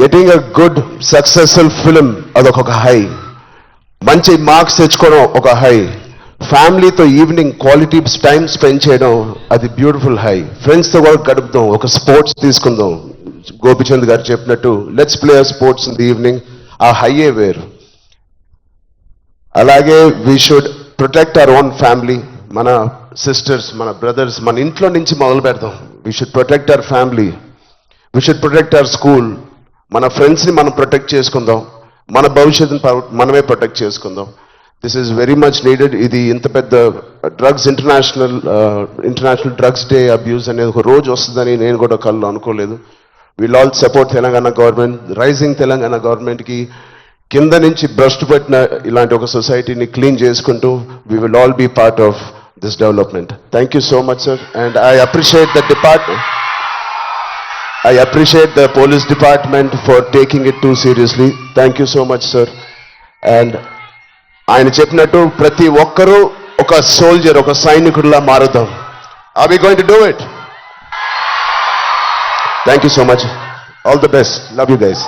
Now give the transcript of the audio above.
Getting a good successful film అదొక high, మంచి marks తెచ్చుకోవడం ఒక హై, ఫ్యామిలీతో ఈవినింగ్ క్వాలిటీ టైం స్పెండ్ చేయడం అది బ్యూటిఫుల్ హై, ఫ్రెండ్స్తో కూడా గడుపుదాం, ఒక స్పోర్ట్స్ తీసుకుందాం, గోపిచంద్ గారు చెప్పినట్టు let's play sports in the evening, ఆ హైయే వేరు. అలాగే we should protect our own family, మన సిస్టర్స్, మన బ్రదర్స్, మన ఇంట్లో నుంచి మొదలు పెడదాం. We should protect our family, we should protect our school, మన ఫ్రెండ్స్ని మనం ప్రొటెక్ట్ చేసుకుందాం, మన భవిష్యత్తుని మనమే ప్రొటెక్ట్ చేసుకుందాం. This is very much needed. ఇది ఇంత పెద్ద drugs international drugs day abuse అనేది ఒక రోజు వస్తుందని నేను కూడా కళ్ళు అనుకోలేదు. Will all support Telangana government, rising Telangana గవర్నమెంట్కి కింద నుంచి భ్రష్టు పెట్టిన ఇలాంటి ఒక సొసైటీని క్లీన్ చేసుకుంటూ we will all be part of this development. Thank you so much sir, and I appreciate the department. I appreciate the police department for taking it too seriously. Thank you so much, sir. And ఆయన చెప్పినట్టు ప్రతి ఒక్కరూ ఒక soldier, ఒక సైనికుడిలా మారుదాం. Are we going to do it? Thank you so much. All the best. Love you guys.